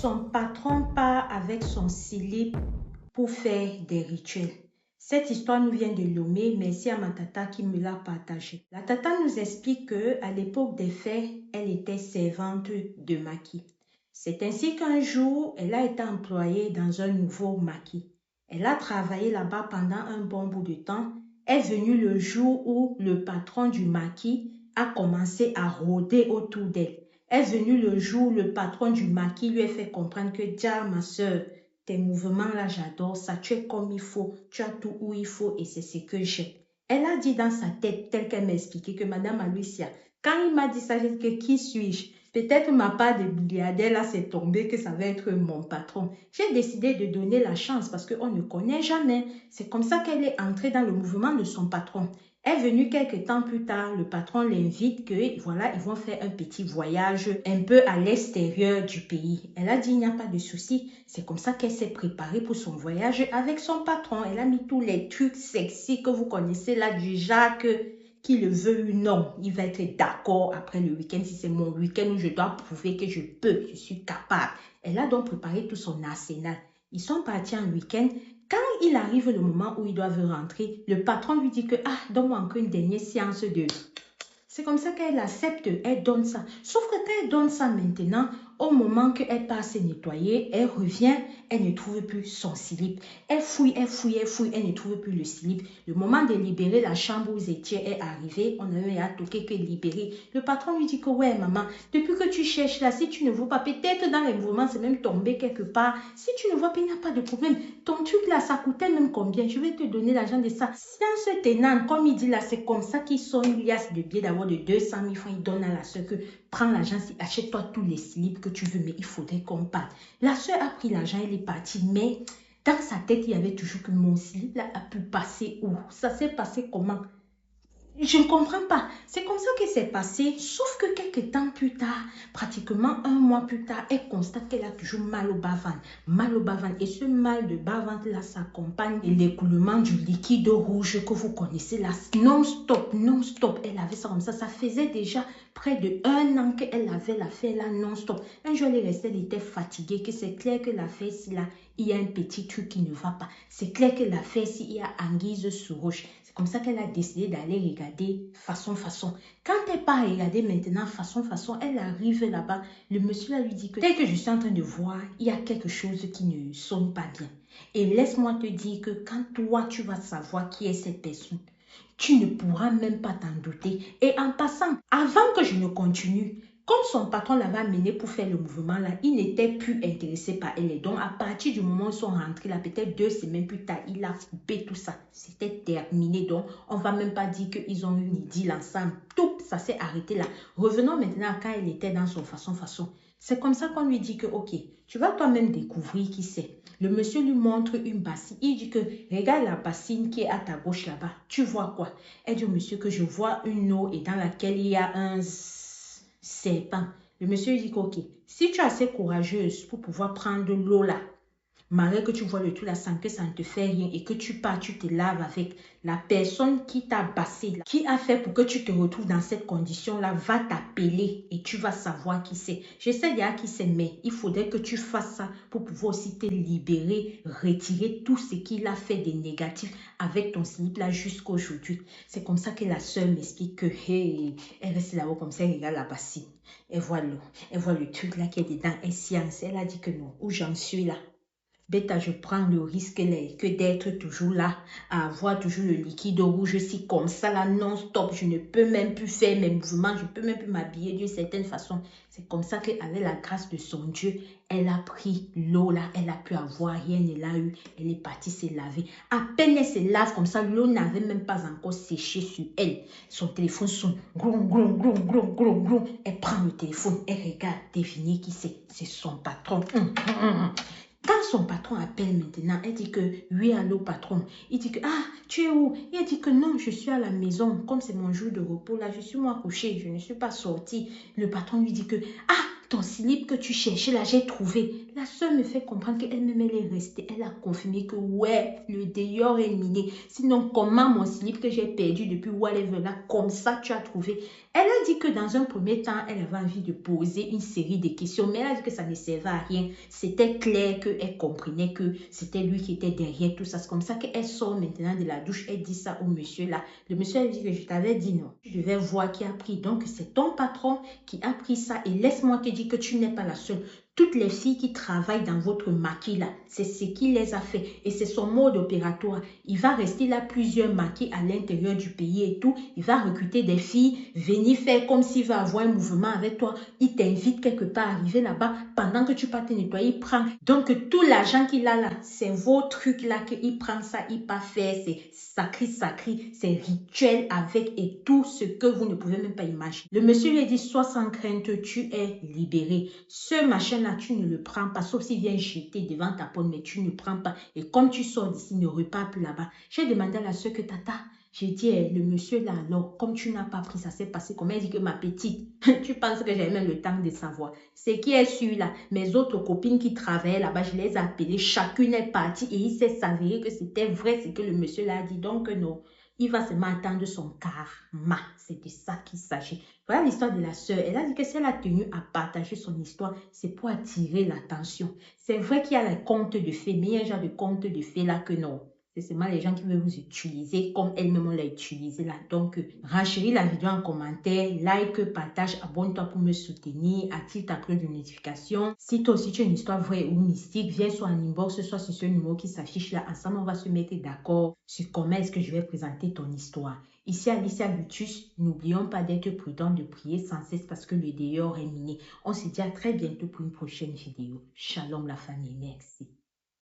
Son patron part avec son slip pour faire des rituels. Cette histoire nous vient de Lomé, merci à ma tata qui me l'a partagée. La tata nous explique qu'à l'époque des faits, elle était servante de maquis. C'est ainsi qu'un jour, elle a été employée dans un nouveau maquis. Elle a travaillé là-bas pendant un bon bout de temps. Est venu le jour où le patron du maquis a commencé à rôder autour d'elle. Est venu le jour où le patron du maquis lui a fait comprendre que « Dia, ma soeur, tes mouvements là, j'adore ça, tu es comme il faut, tu as tout où il faut et c'est ce que j'aime. » Elle a dit dans sa tête, tel qu'elle m'a expliqué, que Madame Alicia, quand il m'a dit ça, j'ai dit que qui suis-je? Peut-être ma part de milliardaire là, c'est tombé que ça va être mon patron. J'ai décidé de donner la chance parce qu'on ne connaît jamais. C'est comme ça qu'elle est entrée dans le mouvement de son patron. Est venue quelques temps plus tard, le patron l'invite que voilà, ils vont faire un petit voyage un peu à l'extérieur du pays. Elle a dit il n'y a pas de souci. C'est comme ça qu'elle s'est préparée pour son voyage avec son patron. Elle a mis tous les trucs sexy que vous connaissez là du Jacques, qu'il le veut ou non. Il va être d'accord après le week-end si c'est mon week-end où je dois prouver que je peux, je suis capable. Elle a donc préparé tout son arsenal. Ils sont partis en week-end. Quand il arrive le moment où ils doivent rentrer, le patron lui dit que « Ah, donne-moi encore une dernière séance de... » C'est comme ça qu'elle accepte, elle donne ça. Sauf que quand elle donne ça maintenant, au moment qu'elle passe se nettoyer, elle revient, elle ne trouve plus son slip. Elle fouille, elle fouille, elle fouille, elle ne trouve plus le slip. Le moment de libérer la chambre où vous étiez est arrivé, on avait à toquer que libérer. Le patron lui dit que ouais maman, depuis que tu cherches là, si tu ne vois pas, peut-être dans les mouvements, c'est même tombé quelque part. Si tu ne vois pas, il n'y a pas de problème. Ton truc là, ça coûtait même combien? Je vais te donner l'argent de ça. Science tenante, comme il dit là, c'est comme ça qu'ils sont une liasse de billets d'abord de 200 000 francs. Il donne à la soeur que prends l'argent, achète-toi tous les slips que tu veux, mais il faudrait qu'on parle. La soeur a pris l'argent, elle est partie, mais dans sa tête, il y avait toujours que mon slip là a pu passer où? Ça s'est passé comment? Je ne comprends pas. C'est comme ça que c'est passé, sauf que quelques temps plus tard, pratiquement un mois plus tard, elle constate qu'elle a toujours mal au bas-ventre. Mal au bas-ventre. Et ce mal de bas-ventre là s'accompagne de l'écoulement du liquide rouge que vous connaissez là. Non-stop, non-stop. Elle avait ça comme ça. Ça faisait déjà près de 1 an qu'elle avait l'affaire là non-stop. Un jour, elle est restée, elle était fatiguée, que c'est clair que l'affaire ici là, il y a un petit truc qui ne va pas. C'est clair que l'affaire ici, il y a anguille sous roche. C'est comme ça qu'elle a décidé d'aller regarder façon. Quand elle part regarder maintenant façon, elle arrive là-bas. Le monsieur là lui dit que tel que je suis en train de voir, il y a quelque chose qui ne sonne pas bien. Et laisse-moi te dire que quand toi, tu vas savoir qui est cette personne, tu ne pourras même pas t'en douter. Et en passant, avant que je ne continue, comme son patron l'avait amené pour faire le mouvement là, il n'était plus intéressé par elle. Et donc, à partir du moment où ils sont rentrés là, peut-être 2 semaines plus tard, il a coupé tout ça. C'était terminé. Donc, on ne va même pas dire qu'ils ont eu une idylle ensemble. Tout, ça s'est arrêté là. Revenons maintenant à quand elle était dans son façon. C'est comme ça qu'on lui dit que, ok, tu vas toi-même découvrir qui c'est. Le monsieur lui montre une bassine. Il dit que, regarde la bassine qui est à ta gauche là-bas. Tu vois quoi? Elle dit au monsieur que je vois une eau et dans laquelle il y a un serpent. Le monsieur dit que, ok, si tu es assez courageuse pour pouvoir prendre l'eau là, malgré que tu vois le tout là sans que ça ne te fait rien et que tu pars, tu te laves avec la personne qui t'a bassé, là, qui a fait pour que tu te retrouves dans cette condition-là, va t'appeler et tu vas savoir qui c'est. Je sais déjà qui c'est, mais il faudrait que tu fasses ça pour pouvoir aussi te libérer, retirer tout ce qu'il a fait de négatif avec ton slip là jusqu'à aujourd'hui. C'est comme ça que la sœur m'explique que, hey, elle reste là-haut comme ça, elle regarde la bassine. Elle voit l'eau, elle voit le truc là qui est dedans, elle science. Elle a dit que non, où j'en suis là. Bêta, je prends le risque que d'être toujours là, à avoir toujours le liquide rouge, si comme ça là, non-stop, je ne peux même plus faire mes mouvements, je ne peux même plus m'habiller d'une certaine façon. C'est comme ça qu'avec la grâce de son Dieu, elle a pris l'eau là, elle a pu avoir, rien ne l'a eu, elle est partie se laver. À peine elle se lave comme ça, l'eau n'avait même pas encore séché sur elle. Son téléphone sonne, glon. Elle prend le téléphone, elle regarde, devinez qui c'est son patron. Quand son patron appelle maintenant, elle dit que oui, allô patron. Il dit que ah, tu es où? Il dit que non, je suis à la maison. Comme c'est mon jour de repos là, je suis moi couché, je ne suis pas sortie. Le patron lui dit que ah, ton slip que tu cherchais là, j'ai trouvé. La soeur me fait comprendre qu'elle-même elle est restée. Elle a confirmé que ouais, le dehors est miné. Sinon, comment mon slip que j'ai perdu depuis whatever là, comme ça tu as trouvé? Elle a dit que dans un premier temps, elle avait envie de poser une série de questions, mais elle a dit que ça ne servait à rien. C'était clair qu'elle comprenait que c'était lui qui était derrière tout ça. C'est comme ça qu'elle sort maintenant de la douche, elle dit ça au monsieur là. Le monsieur a dit que je t'avais dit non. Tu devais voir qui a pris. Donc c'est ton patron qui a pris ça et laisse-moi te dire que tu n'es pas la seule. Toutes les filles qui travaillent dans votre maquis là, c'est ce qu'il les a fait et c'est son mode opératoire. Il va rester là plusieurs maquis à l'intérieur du pays et tout. Il va recruter des filles, venir faire comme s'il va avoir un mouvement avec toi. Il t'invite quelque part à arriver là-bas pendant que tu pars te nettoyer, il prend. Donc tout l'argent qu'il a là, c'est vos trucs là qu'il prend ça, il part faire. C'est sacré, c'est rituel avec et tout ce que vous ne pouvez même pas imaginer. Le monsieur lui a dit, sois sans crainte, tu es libéré. Ce machin-là, tu ne le prends pas, sauf s'il vient jeter devant ta porte, mais tu ne prends pas. Et comme tu sors d'ici, ne repars plus là-bas. J'ai demandé à la soeur que tata, j'ai dit, le monsieur là, alors, comme tu n'as pas pris, ça s'est passé comment? Elle dit que ma petite, tu penses que j'ai même le temps de savoir. C'est qui est sûr là, mes autres copines qui travaillaient là-bas, je les ai appelées, chacune est partie et il s'est avéré que c'était vrai ce que le monsieur là a dit. Donc non, il va seulement attendre son karma. C'est de ça qu'il s'agit. Voilà l'histoire de la sœur. Elle a dit que si elle a tenu à partager son histoire, c'est pour attirer l'attention. C'est vrai qu'il y a les contes de fées, mais il y a un genre de contes de fées là que non. C'est seulement les gens qui veulent vous utiliser comme elle-même l'a utilisé là. Donc, renchéris la vidéo en commentaire, like, partage, abonne-toi pour me soutenir, active ta cloche de notification. Si toi aussi tu as une histoire vraie ou mystique, viens soit en inbox, soit sur ce numéro qui s'affiche là. Ensemble, on va se mettre d'accord sur comment est-ce que je vais présenter ton histoire. Ici Alicia Lutus, n'oublions pas d'être prudent, de prier sans cesse parce que le dehors est miné. On se dit à très bientôt pour une prochaine vidéo. Shalom la famille, merci.